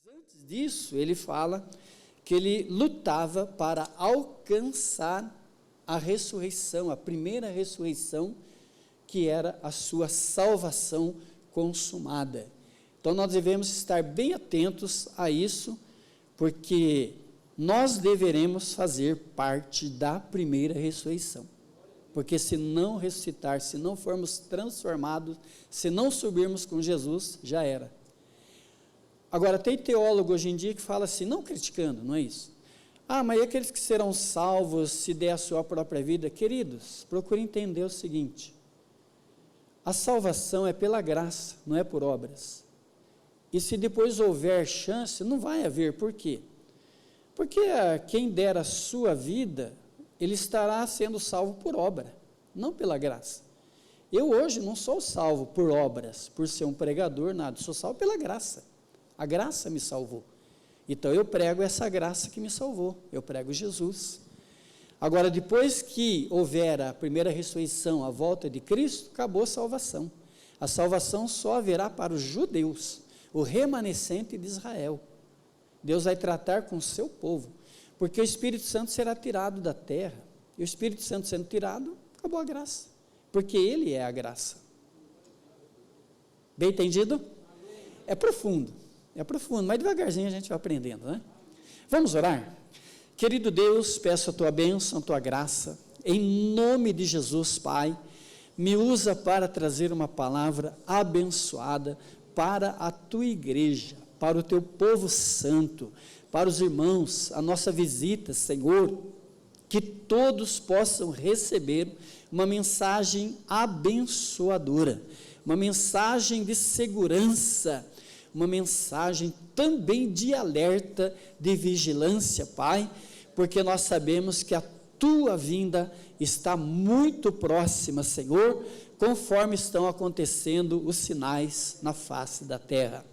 Antes disso, ele fala que ele lutava para alcançar a ressurreição, a primeira ressurreição, que era a sua salvação consumada. Então nós devemos estar bem atentos a isso, porque nós deveremos fazer parte da primeira ressurreição. Porque se não ressuscitar, se não formos transformados, se não subirmos com Jesus, já era. Agora, tem teólogo hoje em dia que fala assim, não criticando, não é isso? Mas e aqueles que serão salvos se der a sua própria vida? Queridos, procure entender o seguinte, a salvação é pela graça, não é por obras. E se depois houver chance, não vai haver, por quê? Porque quem der a sua vida, ele estará sendo salvo por obra, não pela graça. Eu hoje não sou salvo por obras, por ser um pregador, nada, sou salvo pela graça. A graça me salvou. Então eu prego essa graça que me salvou, eu prego Jesus. Agora, depois que houver a primeira ressurreição, a volta de Cristo, acabou a salvação. A salvação só haverá para os judeus, o remanescente de Israel. Deus vai tratar com o seu povo, porque o Espírito Santo será tirado da terra, e o Espírito Santo sendo tirado, acabou a graça, porque Ele é a graça. Bem entendido? É profundo, mas devagarzinho a gente vai aprendendo, né? Vamos orar? Querido Deus, peço a Tua bênção, a Tua graça, em nome de Jesus, Pai, me usa para trazer uma palavra abençoada para a Tua igreja, para o Teu povo santo, para os irmãos, a nossa visita, Senhor, que todos possam receber uma mensagem abençoadora, uma mensagem de segurança, uma mensagem também de alerta, de vigilância, Pai, porque nós sabemos que a Tua vinda está muito próxima, Senhor, conforme estão acontecendo os sinais na face da terra.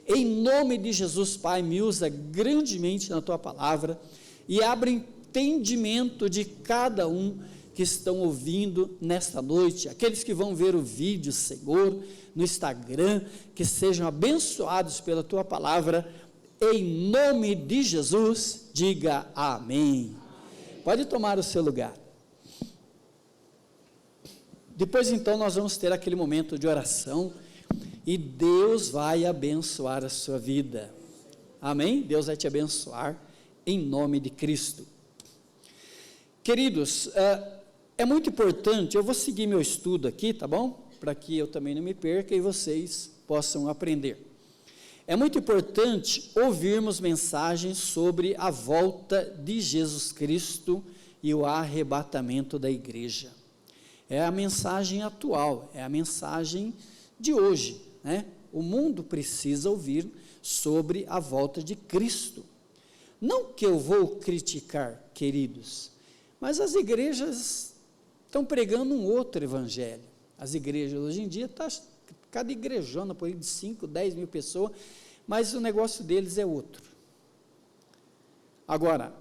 Em nome de Jesus, Pai, me usa grandemente na Tua palavra e abre entendimento de cada um que estão ouvindo nesta noite, aqueles que vão ver o vídeo, Senhor, no Instagram, que sejam abençoados pela Tua palavra, em nome de Jesus, diga amém. Pode tomar o seu lugar. Depois então nós vamos ter aquele momento de oração, e Deus vai abençoar a sua vida, amém? Deus vai te abençoar, em nome de Cristo. Queridos, é muito importante, eu vou seguir meu estudo aqui, tá bom? Para que eu também não me perca e vocês possam aprender. É muito importante ouvirmos mensagens sobre a volta de Jesus Cristo e o arrebatamento da igreja. É a mensagem atual, é a mensagem de hoje, né? O mundo precisa ouvir sobre a volta de Cristo. Não que eu vou criticar, queridos, mas as igrejas estão pregando um outro evangelho. As igrejas hoje em dia, cada igrejona por aí de 5, 10 mil pessoas, mas o negócio deles é outro. Agora,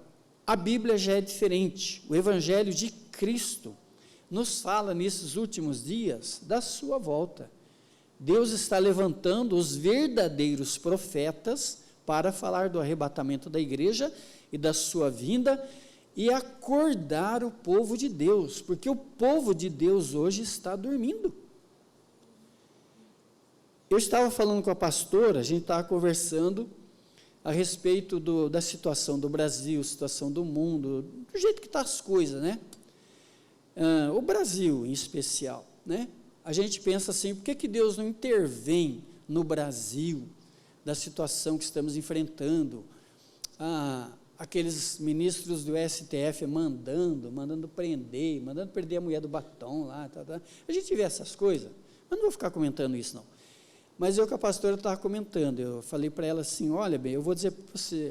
a Bíblia já é diferente, o evangelho de Cristo nos fala nesses últimos dias da sua volta. Deus está levantando os verdadeiros profetas para falar do arrebatamento da igreja e da sua vinda e acordar o povo de Deus, porque o povo de Deus hoje está dormindo. Eu estava falando com a pastora, a gente estava conversando a respeito da situação do Brasil, situação do mundo, do jeito que estão as coisas, né? O Brasil em especial, né? A gente pensa assim, por que Deus não intervém no Brasil, da situação que estamos enfrentando, aqueles ministros do STF mandando prender, mandando perder a mulher do batom lá, a gente vê essas coisas, eu não vou ficar comentando isso não, mas eu com a pastora estava comentando, eu falei para ela assim, olha bem, eu vou dizer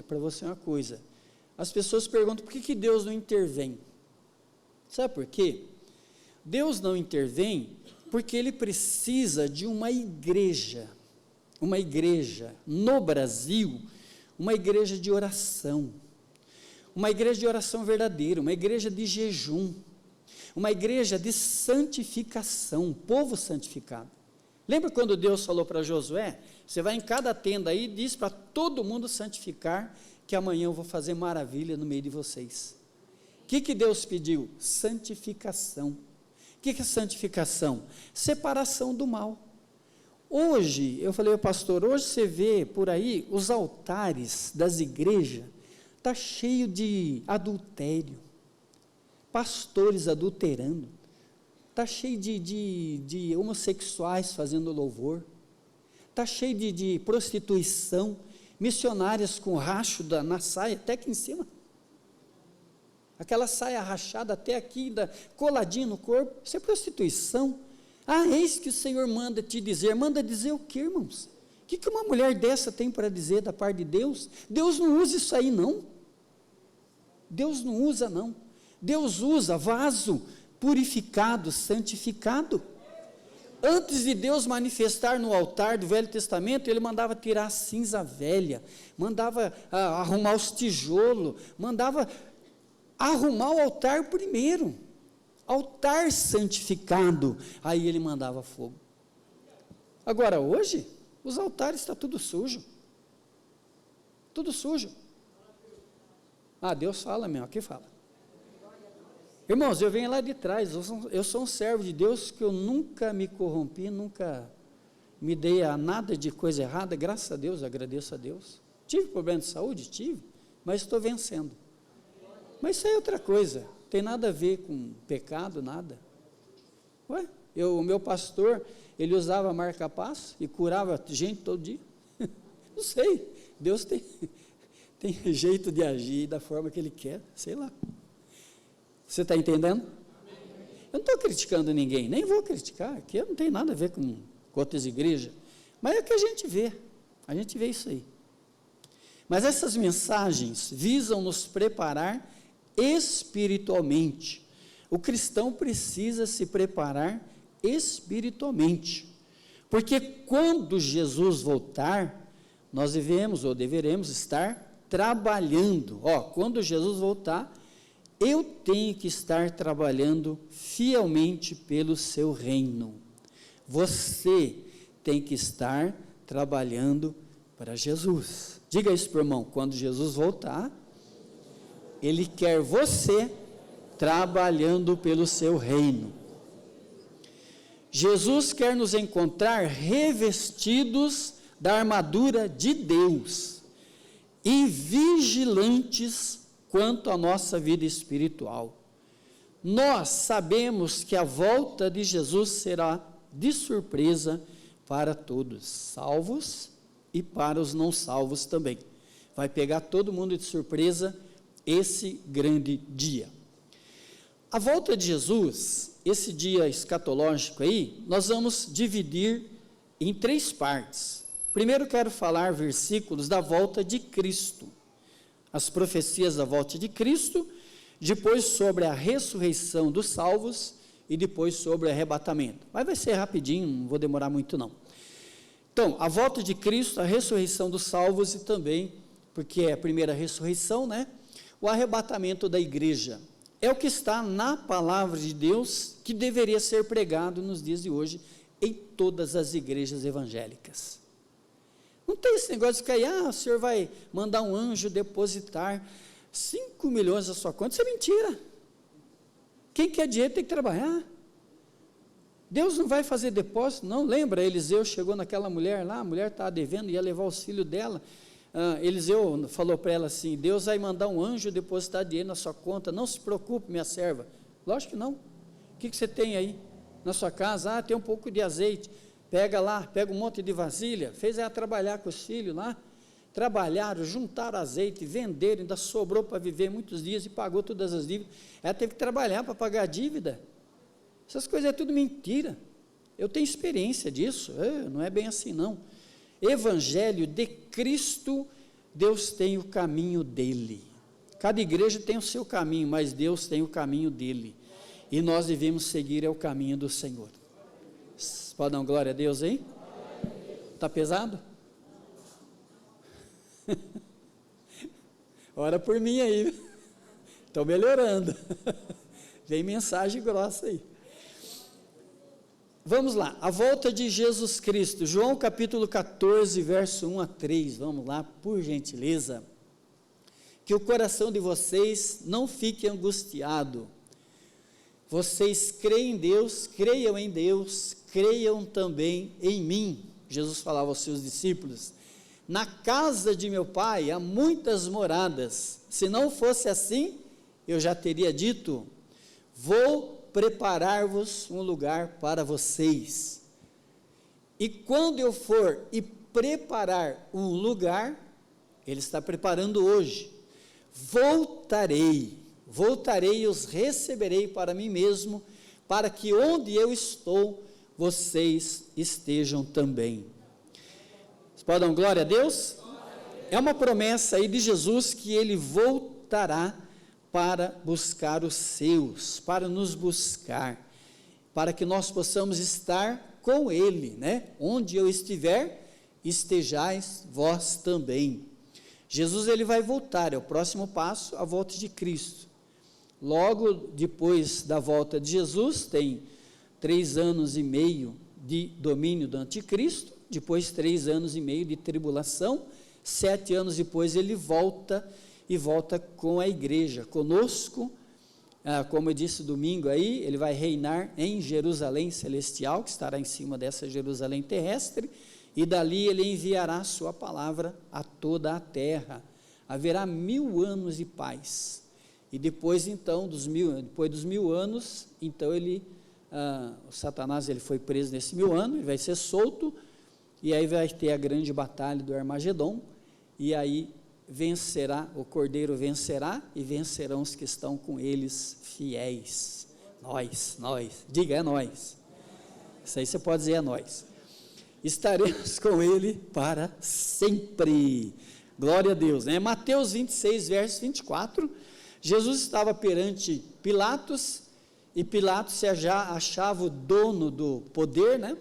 para você uma coisa, as pessoas perguntam por que Deus não intervém, sabe por quê? Deus não intervém porque Ele precisa de uma igreja no Brasil, uma igreja de oração verdadeira, uma igreja de jejum, uma igreja de santificação, um povo santificado. Lembra quando Deus falou para Josué, Você vai em cada tenda aí e diz para todo mundo santificar, que amanhã eu vou fazer maravilha no meio de vocês. O que Deus pediu? Santificação. O que é santificação? Separação do mal. Hoje, eu falei, pastor, hoje você vê por aí, os altares das igrejas, está cheio de adultério, pastores adulterando, está cheio de homossexuais fazendo louvor, está cheio de prostituição, missionárias com racho na saia, até aqui em cima, aquela saia rachada até aqui, coladinha no corpo, isso é prostituição. Eis que o Senhor manda te dizer. Manda dizer o que, irmãos? O que uma mulher dessa tem para dizer da parte de Deus? Deus não usa isso aí, não. Deus não usa, não. Deus usa vaso purificado, santificado. Antes de Deus manifestar no altar do Velho Testamento, Ele mandava tirar a cinza velha, mandava arrumar os tijolos, mandava arrumar o altar primeiro. Altar santificado, aí ele mandava fogo. Agora hoje, os altares estão tudo sujo, Deus fala mesmo, aqui fala. Irmãos, eu venho lá de trás, eu sou um servo de Deus, que eu nunca me corrompi, nunca me dei a nada de coisa errada, graças a Deus, agradeço a Deus. Tive problema de saúde? Tive, mas estou vencendo. Mas isso é outra coisa, tem nada a ver com pecado, nada. O meu pastor, ele usava marca-passo e curava gente todo dia. Não sei, Deus tem jeito de agir da forma que Ele quer, sei lá. Você está entendendo? Eu não estou criticando ninguém, nem vou criticar, aqui não tem nada a ver com outras igrejas, mas é o que a gente vê isso aí. Mas essas mensagens visam nos preparar espiritualmente. O cristão precisa se preparar espiritualmente, porque quando Jesus voltar, nós deveremos estar trabalhando. Quando Jesus voltar, eu tenho que estar trabalhando fielmente pelo seu reino. Você tem que estar trabalhando para Jesus. Diga isso para o irmão, quando Jesus voltar, Ele quer você trabalhando pelo seu reino. Jesus quer nos encontrar revestidos da armadura de Deus e vigilantes quanto à nossa vida espiritual. Nós sabemos que a volta de Jesus será de surpresa para todos, salvos e para os não salvos também. Vai pegar todo mundo de surpresa esse grande dia. A volta de Jesus, esse dia escatológico aí, nós vamos dividir em 3 partes. Primeiro quero falar versículos da volta de Cristo, as profecias da volta de Cristo, depois sobre a ressurreição dos salvos e depois sobre o arrebatamento. Mas vai ser rapidinho, não vou demorar muito não. Então, a volta de Cristo, a ressurreição dos salvos e também, porque é a primeira ressurreição, né? O arrebatamento da igreja. É o que está na palavra de Deus, que deveria ser pregado nos dias de hoje, em todas as igrejas evangélicas. Não tem esse negócio de ficar, o senhor vai mandar um anjo depositar 5 milhões na sua conta, isso é mentira. Quem quer dinheiro tem que trabalhar. Deus não vai fazer depósito, não. Lembra, Eliseu chegou naquela mulher lá, a mulher estava devendo, ia levar os filhos dela. Eliseu falou para ela assim: Deus vai mandar um anjo depositar dinheiro na sua conta, não se preocupe, minha serva. Lógico que não. O que você tem aí na sua casa? Tem um pouco de azeite. Pega lá, pega um monte de vasilha. Fez ela trabalhar com os filhos lá. Trabalharam, juntaram azeite, venderam, ainda sobrou para viver muitos dias e pagou todas as dívidas. Ela teve que trabalhar para pagar a dívida. Essas coisas é tudo mentira. Eu tenho experiência disso, não é bem assim não. Evangelho de Cristo, Deus tem o caminho dele. Cada igreja tem o seu caminho, mas Deus tem o caminho dele. E nós devemos seguir o caminho do Senhor. Pode dar uma glória a Deus aí? Está pesado? Ora por mim aí. Estou melhorando. Vem mensagem grossa aí. Vamos lá, a volta de Jesus Cristo, João capítulo 14, verso 1 a 3, vamos lá, por gentileza. Que o coração de vocês não fique angustiado. Vocês creem em Deus, creiam em Deus, creiam também em mim. Jesus falava aos seus discípulos: na casa de meu pai há muitas moradas, se não fosse assim, eu já teria dito, vou preparar-vos um lugar para vocês, e quando eu for e preparar um lugar, ele está preparando hoje, voltarei e os receberei para mim mesmo, para que onde eu estou, vocês estejam também. Vocês podem dar glória a Deus? É uma promessa aí de Jesus, que ele voltará para buscar os seus, para nos buscar, para que nós possamos estar com ele, né? Onde eu estiver, estejais vós também. Jesus, ele vai voltar, é o próximo passo, a volta de Cristo. Logo depois da volta de Jesus, tem 3 anos e meio de domínio do anticristo, depois 3 anos e meio de tribulação, 7 anos depois ele volta, e volta com a igreja, conosco, como eu disse domingo aí, ele vai reinar em Jerusalém celestial, que estará em cima dessa Jerusalém terrestre, e dali ele enviará a sua palavra a toda a terra, haverá 1000 anos de paz, e depois então, depois dos 1000 anos, então o Satanás ele foi preso nesse 1000 anos, ele vai ser solto, e aí vai ter a grande batalha do Armagedon, e aí vencerá, o Cordeiro vencerá, e vencerão os que estão com eles fiéis, nós, diga, é nós, isso aí você pode dizer, é nós, estaremos com ele para sempre, glória a Deus, né? Mateus 26, verso 24, Jesus estava perante Pilatos, e Pilatos já achava o dono do poder, né?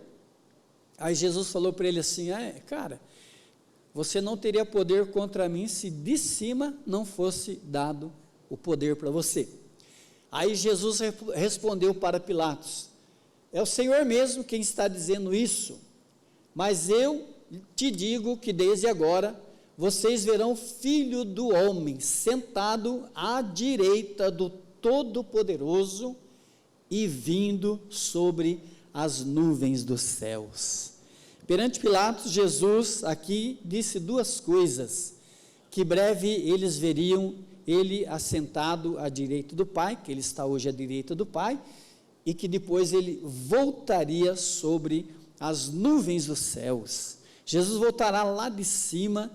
Aí Jesus falou para ele assim, cara, você não teria poder contra mim se de cima não fosse dado o poder para você. Aí Jesus respondeu para Pilatos, é o Senhor mesmo quem está dizendo isso, mas eu te digo que desde agora vocês verão o Filho do Homem sentado à direita do Todo-Poderoso e vindo sobre as nuvens dos céus. Perante Pilatos, Jesus aqui disse 2 coisas, que breve eles veriam ele assentado à direita do Pai, que ele está hoje à direita do Pai, e que depois ele voltaria sobre as nuvens dos céus. Jesus voltará lá de cima.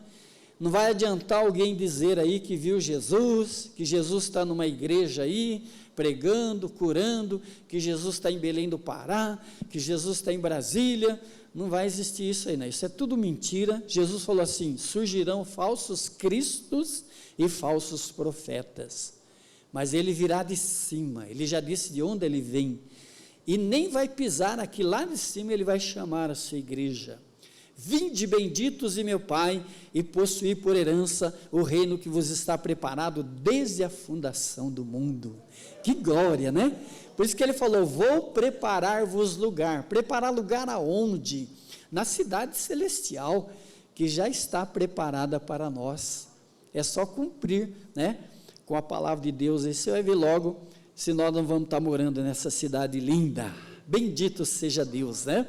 Não vai adiantar alguém dizer aí que viu Jesus, que Jesus está numa igreja aí, pregando, curando, que Jesus está em Belém do Pará, que Jesus está em Brasília. Não vai existir isso aí, né? Isso é tudo mentira. Jesus falou assim, surgirão falsos cristos e falsos profetas, mas ele virá de cima, ele já disse de onde ele vem, e nem vai pisar aqui, lá de cima ele vai chamar a sua igreja, vinde benditos de meu Pai, e possuí por herança o reino que vos está preparado desde a fundação do mundo. Que glória, né? Por isso que ele falou, vou preparar-vos lugar. Preparar lugar aonde? Na cidade celestial, que já está preparada para nós. É só cumprir, né, com a palavra de Deus, e você vai ver logo, se nós não vamos estar morando nessa cidade linda. Bendito seja Deus, né?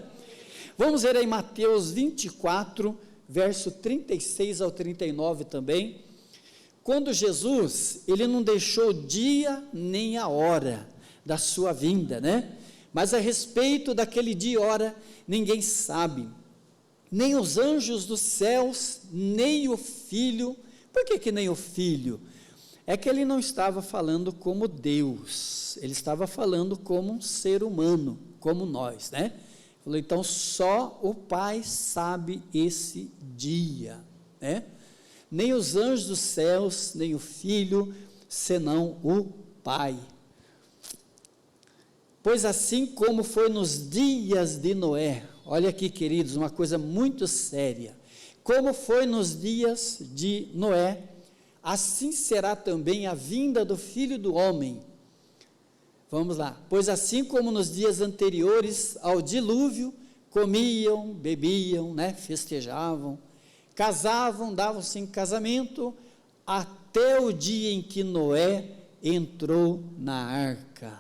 Vamos ver aí Mateus 24, verso 36 ao 39 também. Quando Jesus, ele não deixou o dia nem a hora da sua vinda, né? Mas a respeito daquele dia e hora, ninguém sabe, nem os anjos dos céus, nem o Filho. Por que nem o Filho? É que ele não estava falando como Deus, ele estava falando como um ser humano, como nós, né? Falou, então só o Pai sabe esse dia, né? Nem os anjos dos céus, nem o Filho, senão o Pai. Pois assim como foi nos dias de Noé, olha aqui, queridos, uma coisa muito séria, como foi nos dias de Noé, assim será também a vinda do Filho do Homem. Vamos lá. Pois assim como nos dias anteriores ao dilúvio, comiam, bebiam, né, festejavam, casavam, davam-se em casamento, até o dia em que Noé entrou na arca.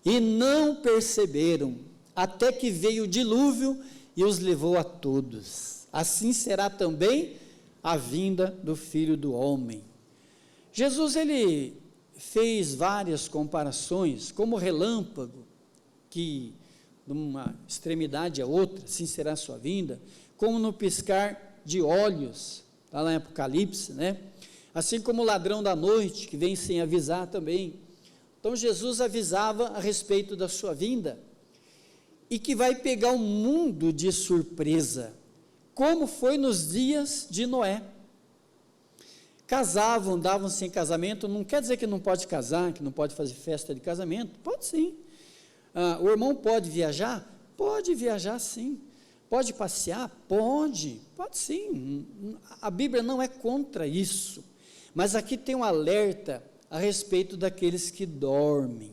E não perceberam, até que veio o dilúvio e os levou a todos. Assim será também a vinda do Filho do Homem. Jesus, ele fez várias comparações, como relâmpago, que de uma extremidade a outra, assim será a sua vinda, como no piscar de olhos, está lá em Apocalipse, né? Assim como o ladrão da noite, que vem sem avisar também. Então Jesus avisava a respeito da sua vinda, e que vai pegar o mundo de surpresa, como foi nos dias de Noé. Casavam, davam-se em casamento, não quer dizer que não pode casar, que não pode fazer festa de casamento, pode sim. O irmão pode viajar? Pode viajar sim. Pode passear? Pode sim. A Bíblia não é contra isso, mas aqui tem um alerta a respeito daqueles que dormem,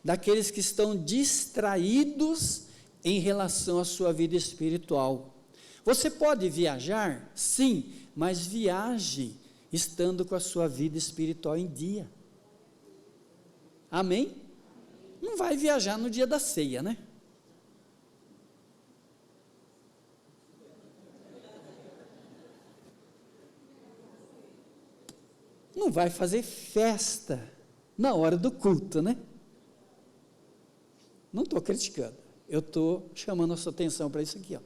daqueles que estão distraídos em relação à sua vida espiritual. Você pode viajar? Sim, mas viaje estando com a sua vida espiritual em dia. Amém? Não vai viajar no dia da ceia, né? Não vai fazer festa na hora do culto, né? Não estou criticando, eu estou chamando a sua atenção para isso aqui, ó.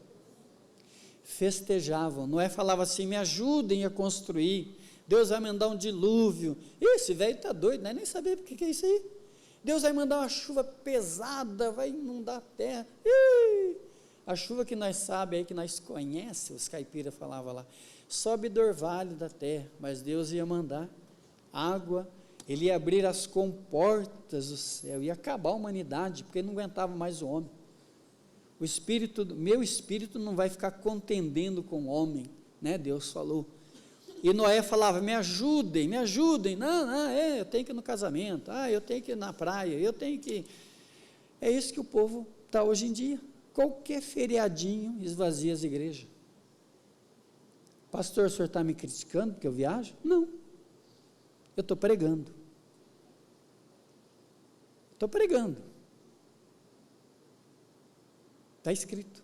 Festejavam, Noé falava assim: me ajudem a construir, Deus vai mandar um dilúvio. Esse velho está doido, né? Nem sabia o que é isso aí. Deus vai mandar uma chuva pesada, vai inundar a terra. A chuva que nós sabemos aí, que nós conhecemos, os caipiras falavam lá, sobe do orvalho da terra, mas Deus ia mandar água, ele ia abrir as comportas do céu, ia acabar a humanidade, porque ele não aguentava mais o homem. O espírito, meu espírito não vai ficar contendendo com o homem, né? Deus falou. E Noé falava: me ajudem, não, eu tenho que ir no casamento, eu tenho que ir na praia, eu tenho que... É isso que o povo está hoje em dia. Qualquer feriadinho esvazia as igrejas. Pastor, o senhor está me criticando porque eu viajo? Não, eu estou pregando. Está escrito.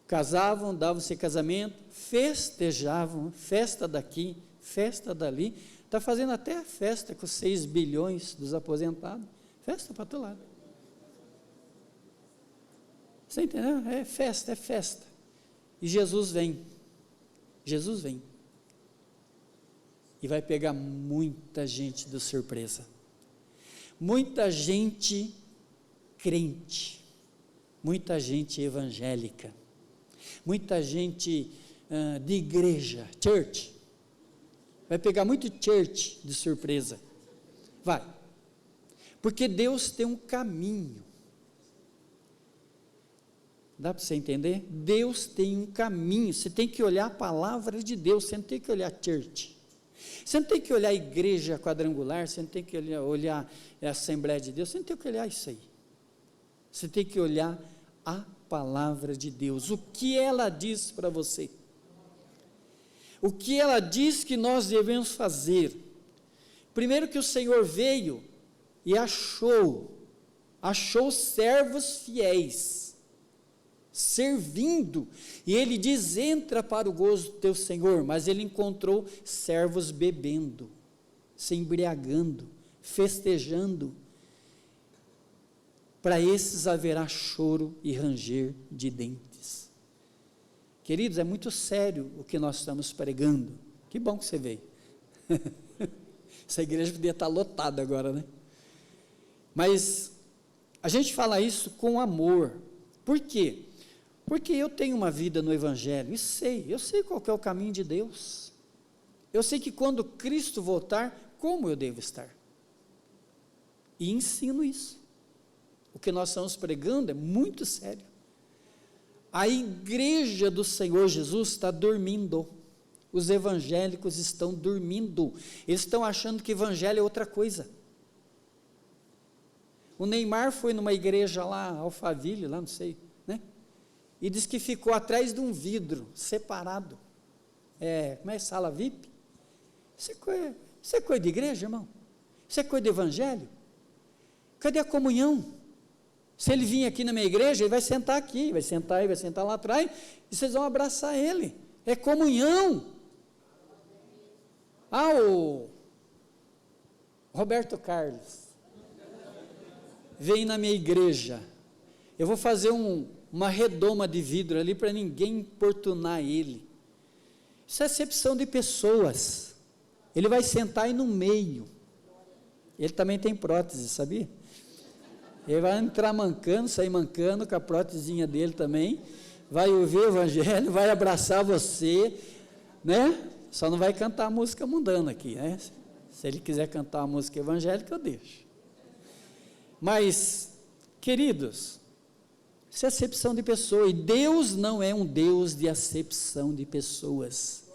Casavam, davam-se casamento, festejavam, festa daqui, festa dali, está fazendo até a festa com 6 bilhões dos aposentados, festa para todo lado. Você entendeu? É festa. E Jesus vem, e vai pegar muita gente de surpresa, muita gente crente, muita gente evangélica, muita gente de igreja, church, vai pegar muito church de surpresa, vai, porque Deus tem um caminho, dá para você entender? Deus tem um caminho, você tem que olhar a palavra de Deus, você não tem que olhar church, você não tem que olhar a igreja quadrangular, você não tem que olhar a Assembleia de Deus, você não tem que olhar isso aí, você tem que olhar a palavra de Deus, o que ela diz para você, o que ela diz que nós devemos fazer. Primeiro, que o Senhor veio e achou servos fiéis, servindo, e ele diz: entra para o gozo do teu Senhor, mas ele encontrou servos bebendo, se embriagando, festejando. Para esses haverá choro e ranger de dentes. Queridos, é muito sério o que nós estamos pregando. Que bom que você veio. Essa igreja podia estar lotada agora, né? Mas a gente fala isso com amor. Por quê? Porque eu tenho uma vida no Evangelho, e eu sei qual que é o caminho de Deus. Eu sei que quando Cristo voltar, como eu devo estar. E ensino isso. O que nós estamos pregando é muito sério. A igreja do Senhor Jesus está dormindo. os evangélicos estão dormindo, eles estão achando que evangelho é outra coisa. O Neymar foi numa igreja lá, Alphaville, lá não sei, né? E disse que ficou atrás de um vidro, separado. Como é sala VIP? Isso é coisa de igreja, irmão? Isso é coisa de evangelho? Cadê a comunhão? Se ele vir aqui na minha igreja, ele vai sentar aqui, vai sentar lá atrás, e vocês vão abraçar ele. É comunhão. O Roberto Carlos vem na minha igreja, eu vou fazer uma redoma de vidro ali para ninguém importunar ele. Isso é acepção de pessoas. Ele vai sentar aí no meio. Ele também tem prótese, sabia? Ele vai entrar mancando, sair mancando com a prótesezinha dele também, vai ouvir o evangelho, vai abraçar você, né? Só não vai cantar a música mundana aqui, né? Se ele quiser cantar a música evangélica, eu deixo. Mas, queridos, isso é acepção de pessoa, e Deus não é um Deus de acepção de pessoas.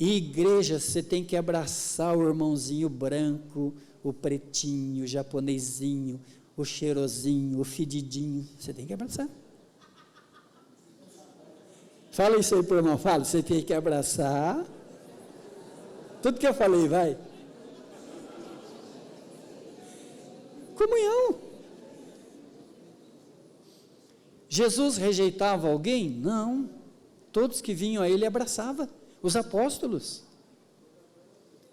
E igreja, você tem que abraçar o irmãozinho branco, o pretinho, o japonesinho, o cheirosinho, o fedidinho, você tem que abraçar. Fala isso aí para o irmão, fala, você tem que abraçar. Tudo que eu falei, vai. Comunhão. Jesus rejeitava alguém? Não. Todos que vinham a ele abraçava. Os apóstolos.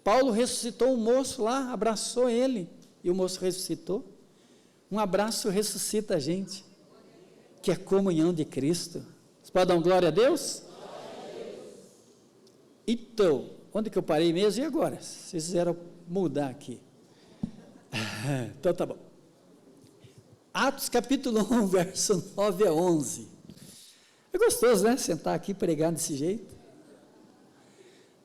Paulo ressuscitou um moço lá, abraçou ele, e o moço ressuscitou. Um abraço ressuscita a gente, que é a comunhão de Cristo. Você pode dar uma glória a Deus? Então, onde que eu parei mesmo? E agora? Vocês fizeram mudar aqui. Então tá bom. Atos capítulo 1, verso 9 a 11. É gostoso, né? Sentar aqui e pregar desse jeito.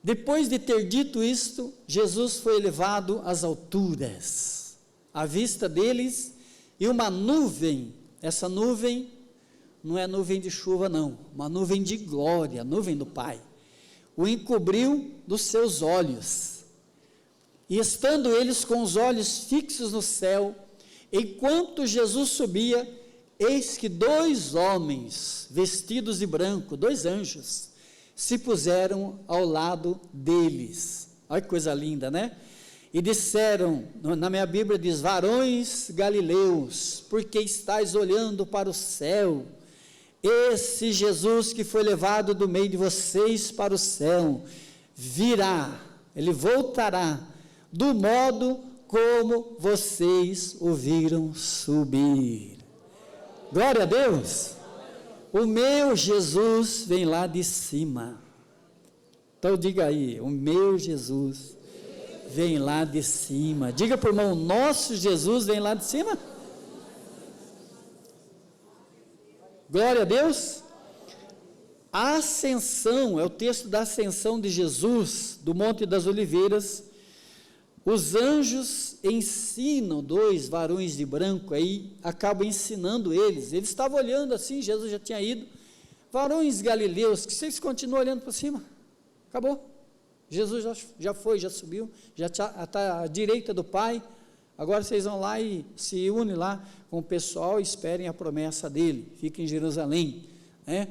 Depois de ter dito isto, Jesus foi elevado às alturas, à vista deles, e uma nuvem, essa nuvem não é nuvem de chuva não, uma nuvem de glória, nuvem do Pai, o encobriu dos seus olhos. E estando eles com os olhos fixos no céu, enquanto Jesus subia, eis que 2 homens, vestidos de branco, 2 anjos, se puseram ao lado deles. Olha que coisa linda, né? E disseram, na minha Bíblia diz, varões galileus, porque estáis olhando para o céu? Esse Jesus que foi levado do meio de vocês para o céu, virá, ele voltará, do modo como vocês o viram subir. Glória a Deus! O meu Jesus vem lá de cima. Então diga aí, o meu Jesus vem lá de cima. Diga para o irmão, nosso Jesus vem lá de cima. Glória a Deus. A ascensão, é o texto da ascensão de Jesus, do Monte das Oliveiras. Os anjos ensinam 2 varões de branco, aí acabam ensinando eles estavam olhando assim, Jesus já tinha ido, varões galileus, que vocês continuam olhando para cima, acabou, Jesus já foi, já subiu, já está à direita do Pai, agora vocês vão lá e se unem lá com o pessoal, esperem a promessa dele, fiquem em Jerusalém, né?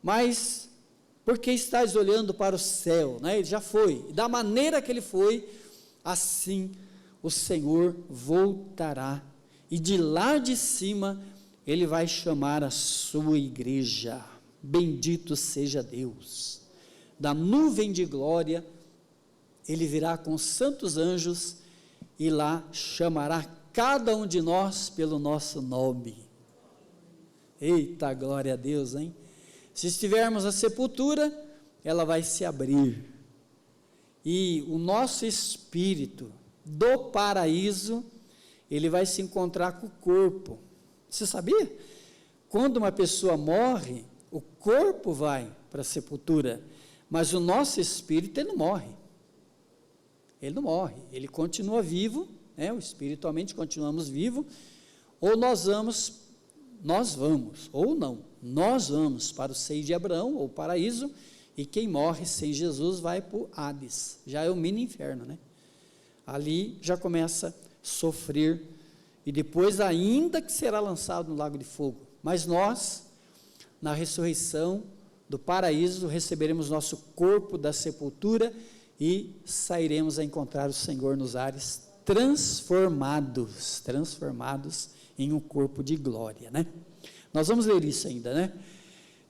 Mas, porque estáis olhando para o céu, né? Ele já foi, e da maneira que ele foi, assim o Senhor voltará, e de lá de cima, ele vai chamar a sua igreja, bendito seja Deus, da nuvem de glória, ele virá com os santos anjos, e lá chamará cada um de nós pelo nosso nome. Eita, glória a Deus, hein? Se estivermos na sepultura, ela vai se abrir, e o nosso espírito do paraíso, ele vai se encontrar com o corpo. Você sabia? Quando uma pessoa morre, o corpo vai para a sepultura, mas o nosso espírito, ele não morre. Ele não morre, ele continua vivo, né? Espiritualmente continuamos vivos, ou nós vamos, ou não, nós vamos para o seio de Abraão, ou paraíso, E quem morre sem Jesus vai para o Hades, já é o mini inferno, né? Ali já começa a sofrer, e depois ainda que será lançado no lago de fogo. Mas nós, na ressurreição do paraíso, receberemos nosso corpo da sepultura e sairemos a encontrar o Senhor nos ares, transformados em um corpo de glória, né? Nós vamos ler isso ainda, né?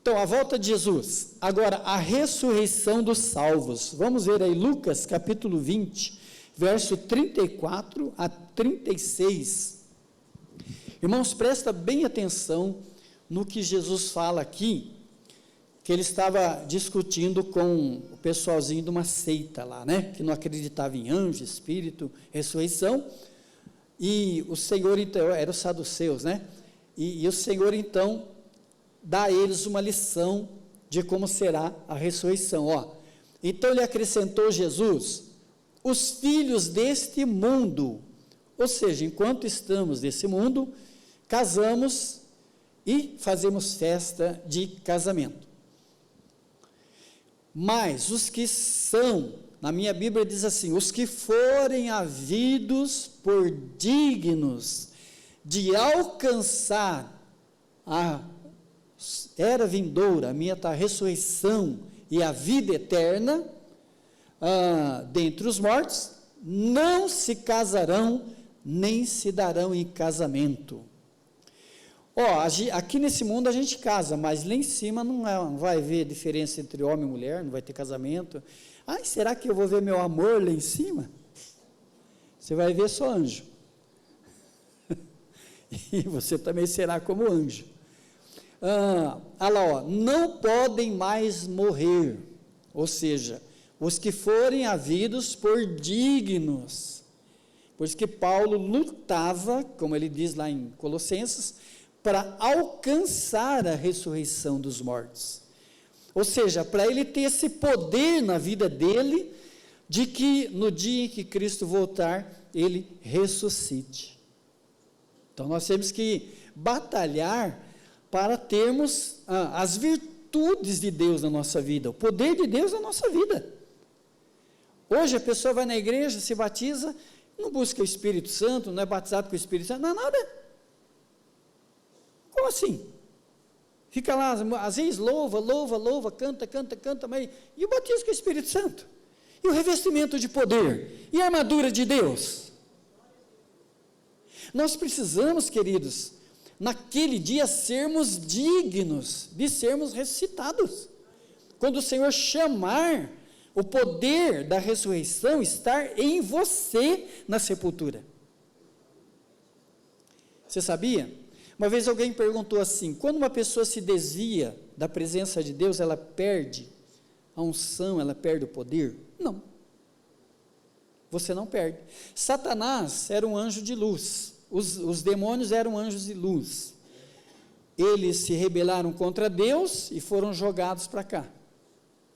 Então, a volta de Jesus. Agora, a ressurreição dos salvos. Vamos ver aí Lucas, capítulo 20, verso 34 a 36. Irmãos, presta bem atenção no que Jesus fala aqui, que ele estava discutindo com o pessoalzinho de uma seita lá, né? Que não acreditava em anjo, espírito, ressurreição. E o Senhor, então, eram os saduceus, né? E o Senhor, então, dá a eles uma lição de como será a ressurreição. Ó, então ele acrescentou Jesus, os filhos deste mundo, ou seja, enquanto estamos nesse mundo, casamos e fazemos festa de casamento. Mas os que são, na minha Bíblia diz assim, os que forem havidos por dignos de alcançar a era vindoura, a minha ressurreição e a vida eterna, dentre os mortos, não se casarão, nem se darão em casamento. Aqui nesse mundo a gente casa, mas lá em cima não vai haver diferença entre homem e mulher, não vai ter casamento. Será que eu vou ver meu amor lá em cima? Você vai ver só anjo. E você também será como anjo. Não podem mais morrer, ou seja, os que forem havidos por dignos. Por isso que Paulo lutava, como ele diz lá em Colossenses, para alcançar a ressurreição dos mortos. Ou seja, para ele ter esse poder na vida dele, de que no dia em que Cristo voltar, ele ressuscite. Então nós temos que batalhar para termos as virtudes de Deus na nossa vida, o poder de Deus na nossa vida. Hoje a pessoa vai na igreja, se batiza, não busca o Espírito Santo, não é batizado com o Espírito Santo, não é nada. Como assim? Fica lá, às vezes louva, canta, mas e o batismo com o Espírito Santo? E o revestimento de poder? E a armadura de Deus? Nós precisamos, queridos, naquele dia sermos dignos de sermos ressuscitados. Quando o Senhor chamar, o poder da ressurreição estar em você na sepultura. Você sabia? Uma vez alguém perguntou assim, quando uma pessoa se desvia da presença de Deus, ela perde a unção, ela perde o poder? Não. Você não perde. Satanás era um anjo de luz. Os demônios eram anjos de luz. Eles se rebelaram contra Deus e foram jogados para cá.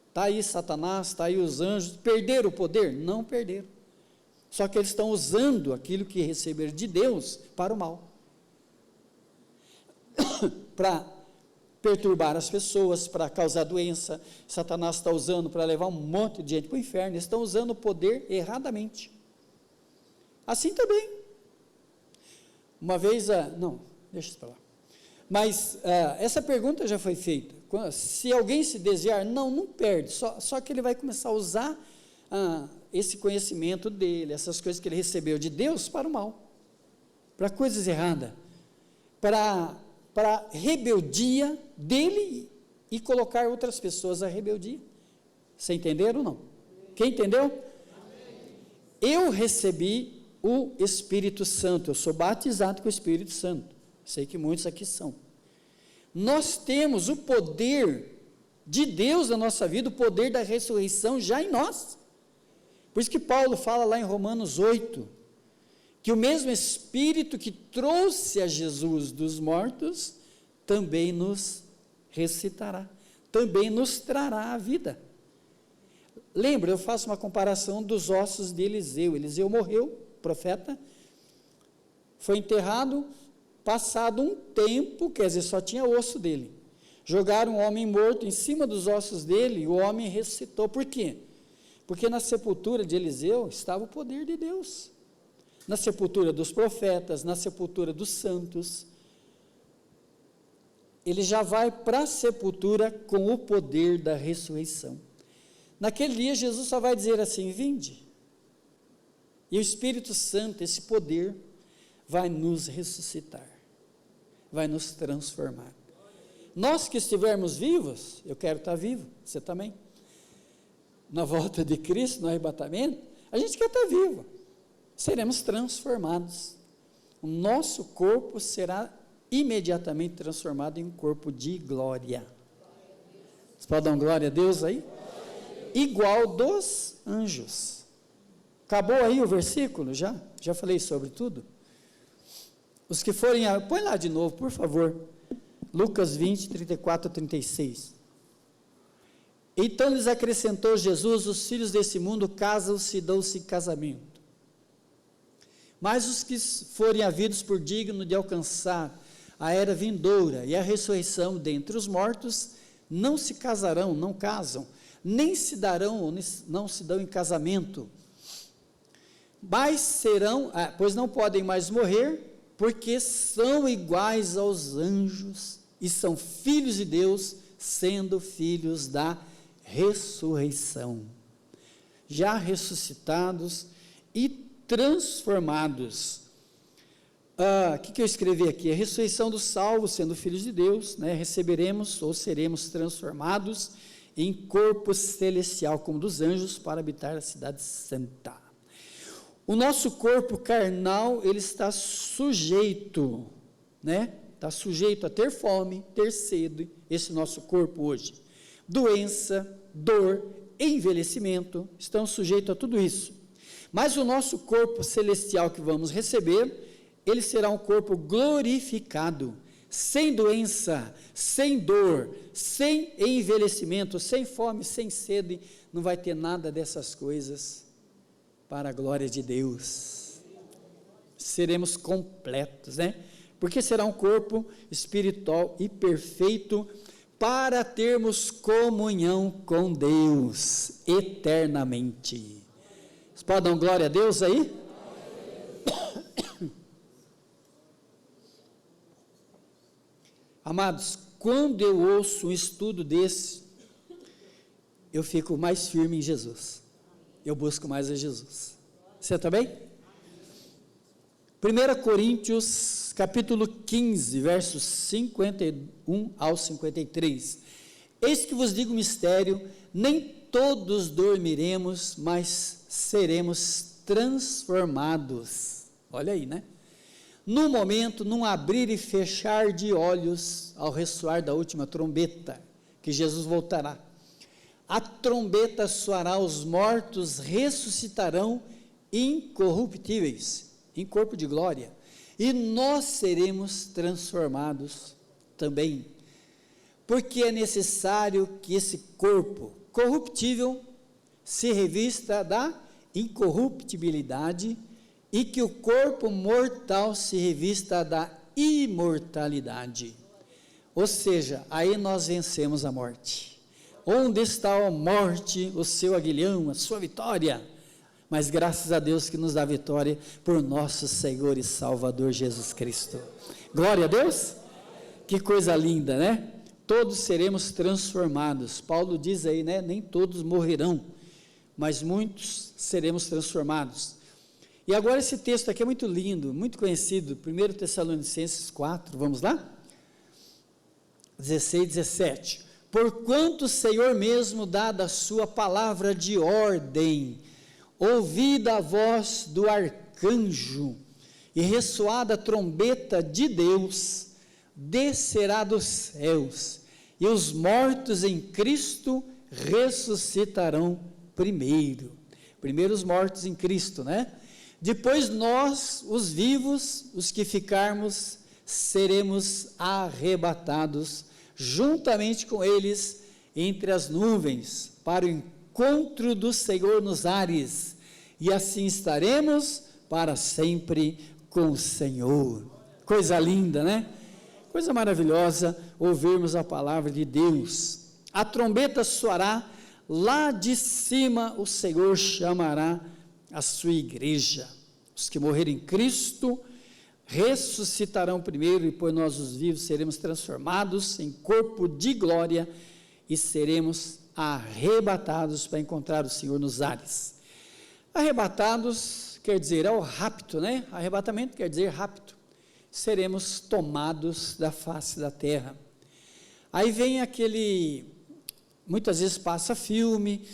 Está aí Satanás, está aí os anjos. Perderam o poder? Não perderam. Só que eles estão usando aquilo que receberam de Deus para o mal. Para perturbar as pessoas, para causar doença. Satanás está usando para levar um monte de gente para o inferno. Eles estão usando o poder erradamente. Assim também. Uma vez, deixa isso para lá. Mas essa pergunta já foi feita. Se alguém se desviar, não perde. Só que ele vai começar a usar esse conhecimento dele, essas coisas que ele recebeu de Deus para o mal, para coisas erradas, para rebeldia dele e colocar outras pessoas à rebeldia. Você entenderam ou não? Quem entendeu? Amém. Eu recebi o Espírito Santo, eu sou batizado com o Espírito Santo, sei que muitos aqui são. Nós temos o poder de Deus na nossa vida, o poder da ressurreição já em nós. Por isso que Paulo fala lá em Romanos 8, que o mesmo Espírito que trouxe a Jesus dos mortos, também nos ressuscitará, também nos trará a vida. Lembra, eu faço uma comparação dos ossos de Eliseu. Eliseu morreu, profeta, foi enterrado, passado um tempo, quer dizer, só tinha osso dele. Jogaram um homem morto em cima dos ossos dele, e o homem ressuscitou. Por quê? Porque na sepultura de Eliseu estava o poder de Deus. Na sepultura dos profetas, na sepultura dos santos. Ele já vai para a sepultura com o poder da ressurreição. Naquele dia, Jesus só vai dizer assim: vinde. E o Espírito Santo, esse poder, vai nos ressuscitar, vai nos transformar. Nós que estivermos vivos, eu quero estar vivo, você também. Na volta de Cristo, no arrebatamento, a gente quer estar vivo. Seremos transformados. O nosso corpo será imediatamente transformado em um corpo de glória. Você pode dar uma glória a Deus aí? Igual dos anjos. Acabou aí o versículo já? Já falei sobre tudo? Os que forem, põe lá de novo, por favor. Lucas 20, 34 a 36. Então lhes acrescentou Jesus: os filhos desse mundo casam-se e dão-se em casamento. Mas os que forem havidos por digno de alcançar a era vindoura e a ressurreição dentre os mortos, não se casarão, não casam, nem se darão, ou não se dão em casamento, mas serão, pois não podem mais morrer, porque são iguais aos anjos, e são filhos de Deus, sendo filhos da ressurreição, já ressuscitados e transformados. O que eu escrevi aqui? A ressurreição dos salvos, sendo filhos de Deus, receberemos ou seremos transformados em corpo celestial, como dos anjos, para habitar a cidade santa. O nosso corpo carnal, ele está sujeito, está sujeito a ter fome, ter sede, esse nosso corpo hoje. Doença, dor, envelhecimento, estão sujeitos a tudo isso. Mas o nosso corpo celestial que vamos receber, ele será um corpo glorificado, sem doença, sem dor, sem envelhecimento, sem fome, sem sede, não vai ter nada dessas coisas, para a glória de Deus. Seremos completos, porque será um corpo espiritual e perfeito, para termos comunhão com Deus, eternamente. Vocês podem dar glória a Deus aí? Amados, quando eu ouço um estudo desse, eu fico mais firme em Jesus, eu busco mais a Jesus. Você também? 1 Coríntios, capítulo 15, versos 51 ao 53, eis que vos digo um mistério, nem todos dormiremos, mas seremos transformados. Olha aí, num momento, num abrir e fechar de olhos, ao ressoar da última trombeta, que Jesus voltará. A trombeta soará, os mortos ressuscitarão incorruptíveis, em corpo de glória, e nós seremos transformados também, porque é necessário que esse corpo corruptível se revista da incorruptibilidade, e que o corpo mortal se revista da imortalidade. Ou seja, aí nós vencemos a morte. Onde está a morte, o seu aguilhão, a sua vitória? Mas graças a Deus que nos dá vitória por nosso Senhor e Salvador Jesus Cristo. Glória a Deus! Que coisa linda, Todos seremos transformados. Paulo diz aí, nem todos morrerão, mas muitos seremos transformados. E agora esse texto aqui é muito lindo, muito conhecido, 1 Tessalonicenses 4, vamos lá? 16, 17. Porquanto o Senhor mesmo, dada a sua palavra de ordem, ouvida a voz do arcanjo, e ressoada a trombeta de Deus, descerá dos céus, e os mortos em Cristo ressuscitarão primeiro. Primeiro os mortos em Cristo, Depois nós, os vivos, os que ficarmos, seremos arrebatados juntamente com eles entre as nuvens, para o encontro do Senhor nos ares, e assim estaremos para sempre com o Senhor. Coisa linda, Coisa maravilhosa ouvirmos a palavra de Deus. A trombeta soará, lá de cima o Senhor chamará a sua igreja. Os que morrerem em Cristo ressuscitarão primeiro, e depois nós os vivos seremos transformados em corpo de glória e seremos arrebatados para encontrar o Senhor nos ares. Arrebatados quer dizer, é o rapto, né? Arrebatamento quer dizer rapto. Seremos tomados da face da terra. Aí vem aquele, muitas vezes passa filme,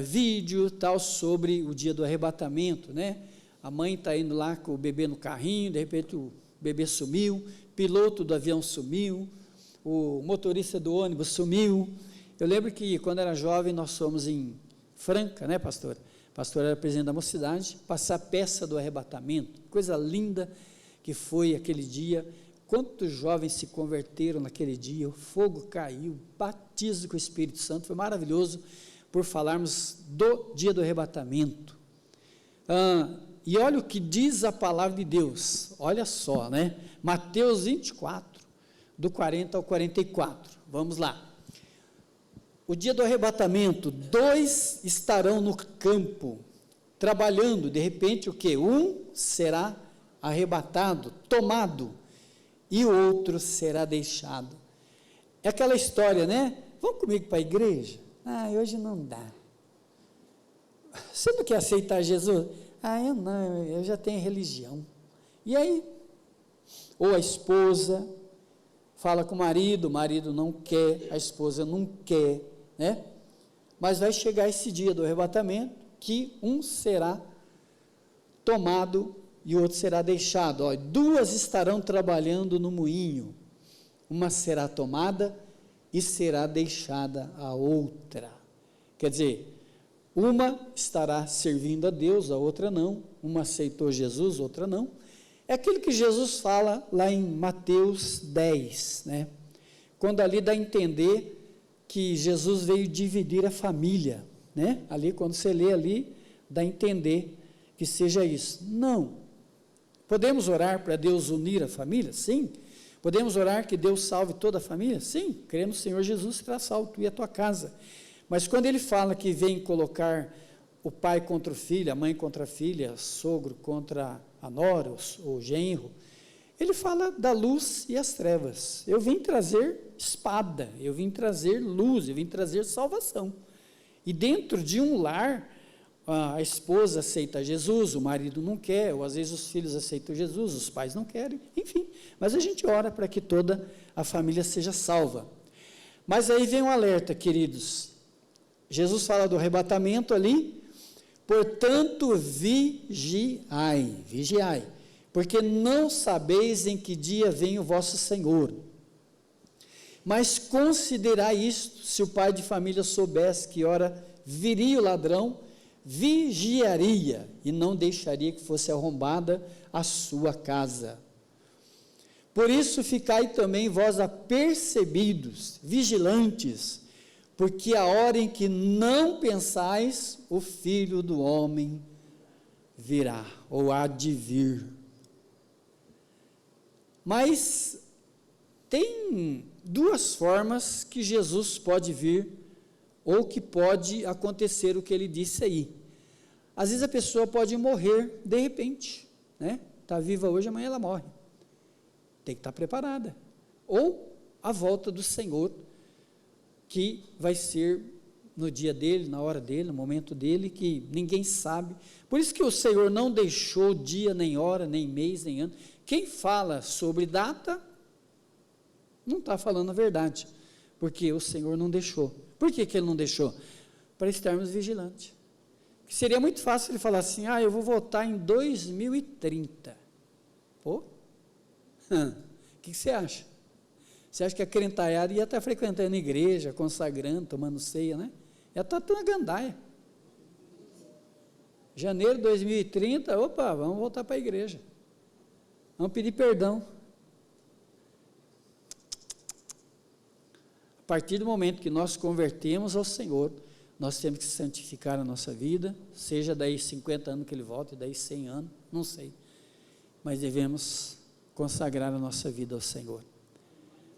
vídeo, tal, sobre o dia do arrebatamento, né? A mãe está indo lá com o bebê no carrinho, de repente o bebê sumiu, o piloto do avião sumiu, o motorista do ônibus sumiu. Eu lembro que quando era jovem nós fomos em Franca, né, pastor? O pastor era presidente da mocidade, passar a peça do arrebatamento, coisa linda que foi aquele dia. Quantos jovens se converteram naquele dia, o fogo caiu, batismo com o Espírito Santo, foi maravilhoso por falarmos do dia do arrebatamento. E olha o que diz a palavra de Deus, olha só, né? Mateus 24, do 40 ao 44, vamos lá. O dia do arrebatamento, 2 estarão no campo, trabalhando, de repente o que? Um será arrebatado, tomado, e o outro será deixado. É aquela história, né? Vamos comigo para a igreja? Hoje não dá. Você não quer aceitar Jesus? Eu não, eu já tenho religião. E aí? Ou a esposa fala com o marido não quer, a esposa não quer, né? Mas vai chegar esse dia do arrebatamento, que um será tomado e o outro será deixado. 2 estarão trabalhando no moinho, uma será tomada e será deixada a outra. Quer dizer, uma estará servindo a Deus, a outra não, uma aceitou Jesus, outra não. É aquilo que Jesus fala lá em Mateus 10, né? Quando ali dá a entender que Jesus veio dividir a família, né? Ali, quando você lê ali, dá a entender que seja isso. Não. Podemos orar para Deus unir a família? Sim. Podemos orar que Deus salve toda a família? Sim. Cremos no Senhor Jesus, será salvo tu e a tua casa. Mas quando ele fala que vem colocar o pai contra o filho, a mãe contra a filha, sogro contra a nora, o genro, ele fala da luz e as trevas. Eu vim trazer espada, eu vim trazer luz, eu vim trazer salvação. E dentro de um lar, a esposa aceita Jesus, o marido não quer, ou às vezes os filhos aceitam Jesus, os pais não querem, enfim. Mas a gente ora para que toda a família seja salva. Mas aí vem um alerta, queridos. Jesus fala do arrebatamento ali, portanto vigiai, porque não sabeis em que dia vem o vosso Senhor. Mas considerai isto, se o pai de família soubesse que hora viria o ladrão, vigiaria e não deixaria que fosse arrombada a sua casa. Por isso ficai também vós apercebidos, vigilantes, porque a hora em que não pensais, o Filho do Homem virá, ou há de vir. Mas tem 2 formas que Jesus pode vir, ou que pode acontecer o que ele disse aí. Às vezes a pessoa pode morrer de repente, né? Está viva hoje, amanhã ela morre. Tem que estar preparada. Ou a volta do Senhor, que vai ser no dia dele, na hora dele, no momento dele, que ninguém sabe. Por isso que o Senhor não deixou dia, nem hora, nem mês, nem ano. Quem fala sobre data, não está falando a verdade, porque o Senhor não deixou. Por que ele não deixou? Para estarmos vigilantes. Seria muito fácil ele falar assim, eu vou votar em 2030. Pô, o que você acha? Você acha que a crentaiada ia estar frequentando a igreja, consagrando, tomando ceia, né? Ia estar na gandaia. Janeiro de 2030, vamos voltar para a igreja. Vamos pedir perdão. A partir do momento que nós convertemos ao Senhor, nós temos que santificar a nossa vida, seja daí 50 anos que ele volta, daí 100 anos, não sei. Mas devemos consagrar a nossa vida ao Senhor.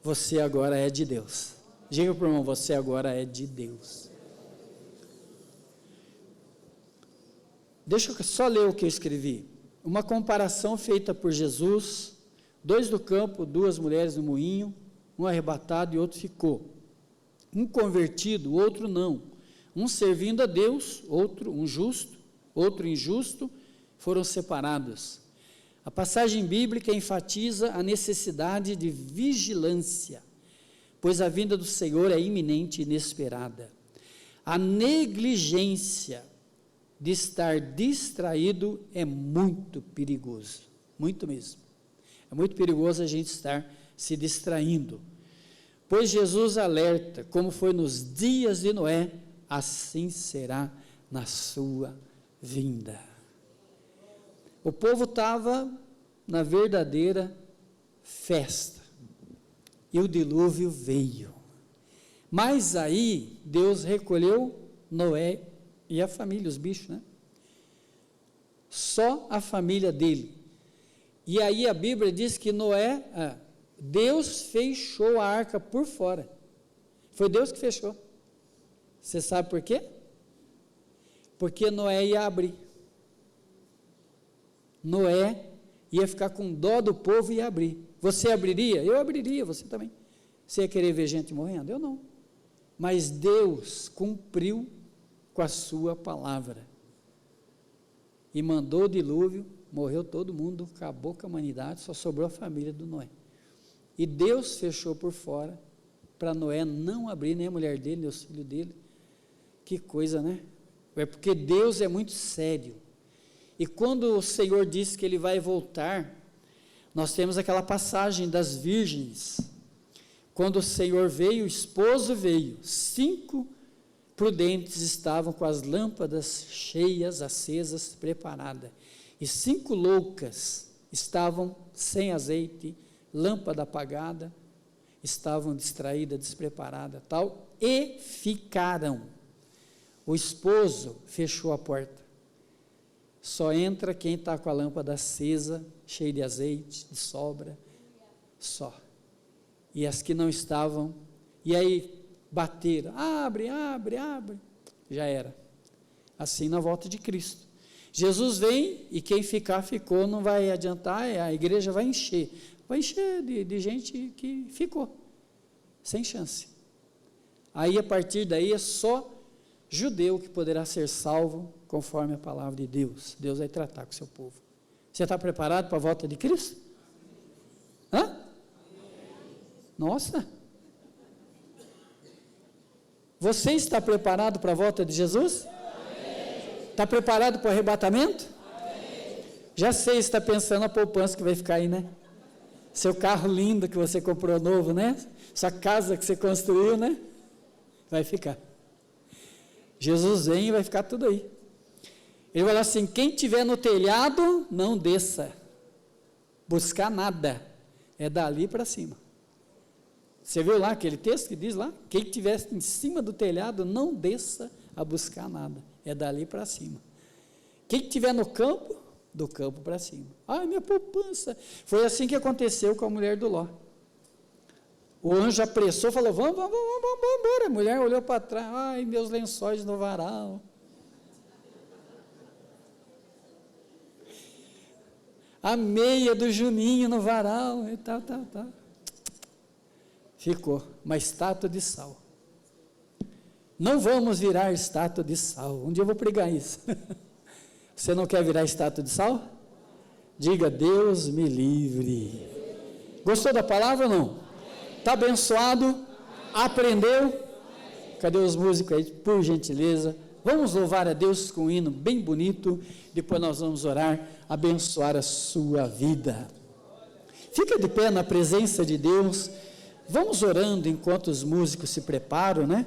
você agora é de Deus. Diga para o irmão, você agora é de Deus. Deixa eu só ler o que eu escrevi. Uma comparação feita por Jesus, 2 do campo, 2 mulheres no moinho, um arrebatado e outro ficou. Um convertido, outro não. Um servindo a Deus, outro um justo, outro injusto, foram separados. A passagem bíblica enfatiza a necessidade de vigilância, pois a vinda do Senhor é iminente e inesperada. A negligência de estar distraído é muito perigoso, muito mesmo. É muito perigoso a gente estar se distraindo, pois Jesus alerta, como foi nos dias de Noé, assim será na sua vinda. O povo estava na verdadeira festa, e o dilúvio veio, mas aí Deus recolheu Noé e a família, os bichos, né? Só a família dele. E aí a Bíblia diz que Noé, Deus fechou a arca por fora. Foi Deus que fechou. Você sabe por quê? Porque Noé ia abrir. Noé ia ficar com dó do povo e ia abrir. Você abriria? Eu abriria, você também. Você ia querer ver gente morrendo? Eu não. Mas Deus cumpriu com a sua palavra. E mandou o dilúvio, morreu todo mundo, acabou com a humanidade, só sobrou a família do Noé. E Deus fechou por fora, para Noé não abrir, nem a mulher dele, nem os filhos dele. Que coisa, né? É porque Deus é muito sério. E quando o Senhor disse que Ele vai voltar, nós temos aquela passagem das virgens. Quando o Senhor veio, o esposo veio, 5 prudentes estavam com as lâmpadas cheias, acesas, preparadas. E 5 loucas estavam sem azeite, lâmpada apagada, estavam distraídas, despreparadas, tal, e ficaram. O esposo fechou a porta. Só entra quem está com a lâmpada acesa, cheia de azeite, de sobra, só. E as que não estavam, e aí bateram, abre, abre, abre, já era. Assim na volta de Cristo. Jesus vem e quem ficar, ficou, não vai adiantar, a igreja vai encher de gente que ficou, sem chance. Aí a partir daí é só judeu que poderá ser salvo, conforme a palavra de Deus. Deus vai tratar com o seu povo. Você está preparado para a volta de Cristo? Hã? Nossa! Você está preparado para a volta de Jesus? Está preparado para o arrebatamento? Já sei, você está pensando na poupança que vai ficar aí, né? Seu carro lindo que você comprou novo, né? Sua casa que você construiu, né? Vai ficar. Jesus vem e vai ficar tudo aí. Ele vai falar assim, quem estiver no telhado, não desça. Buscar nada. É dali para cima. Você viu lá aquele texto que diz lá? Quem estiver em cima do telhado, não desça a buscar nada. É dali para cima. Quem estiver no campo, do campo para cima. Ai, minha poupança. Foi assim que aconteceu com a mulher do Ló. O anjo apressou, falou, vamos embora. A mulher olhou para trás, ai, meus lençóis no varal. A meia do Juninho no varal, e tal. Ficou uma estátua de sal. Não vamos virar estátua de sal. Um dia eu vou pregar isso. Você não quer virar estátua de sal? Diga, Deus me livre. Gostou da palavra ou não? Está abençoado? Aprendeu? Cadê os músicos aí? Por gentileza. Vamos louvar a Deus com um hino bem bonito. Depois nós vamos orar, abençoar a sua vida. Fica de pé na presença de Deus. Vamos orando enquanto os músicos se preparam, né?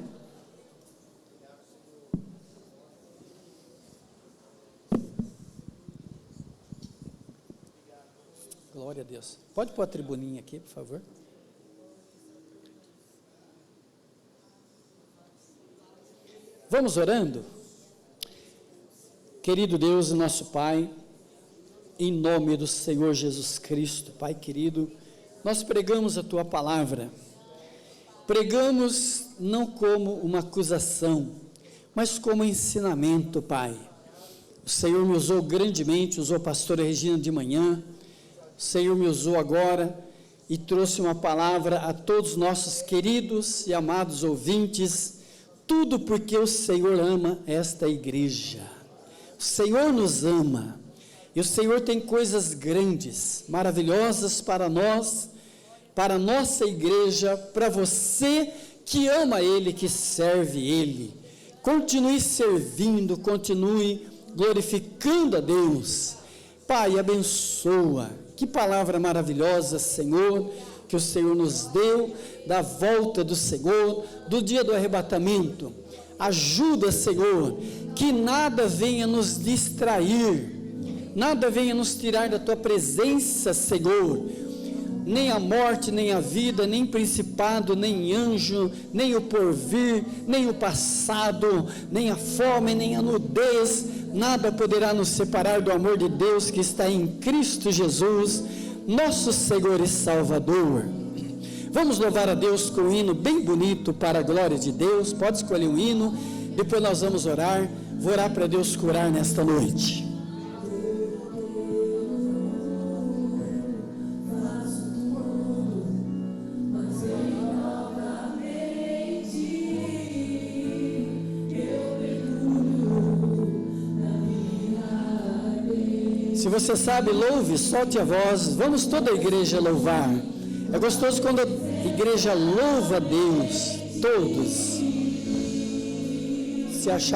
Glória a Deus. Pode pôr a tribuninha aqui, por favor. Vamos orando? Querido Deus e nosso Pai, em nome do Senhor Jesus Cristo, Pai querido, nós pregamos a Tua palavra, pregamos não como uma acusação, mas como ensinamento, Pai. O Senhor me usou grandemente, usou a pastora Regina de manhã, o Senhor me usou agora e trouxe uma palavra a todos os nossos queridos e amados ouvintes, tudo porque o Senhor ama esta igreja. O Senhor nos ama, e o Senhor tem coisas grandes, maravilhosas para nós, para a nossa igreja, para você que ama Ele, que serve Ele. Continue servindo, continue glorificando a Deus. Pai, abençoa. Que palavra maravilhosa, Senhor, que o Senhor nos deu, da volta do Senhor, do dia do arrebatamento. Ajuda, Senhor, que nada venha nos distrair, nada venha nos tirar da Tua presença, Senhor, nem a morte, nem a vida, nem principado, nem anjo, nem o porvir, nem o passado, nem a fome, nem a nudez, nada poderá nos separar do amor de Deus que está em Cristo Jesus, nosso Senhor e Salvador. Vamos louvar a Deus com um hino bem bonito para a glória de Deus. Pode escolher um hino, depois nós vamos orar. Vou orar para Deus curar nesta noite. Se você sabe, louve, solte a voz, vamos toda a igreja louvar. É gostoso quando a igreja louva a Deus, todos. Se achar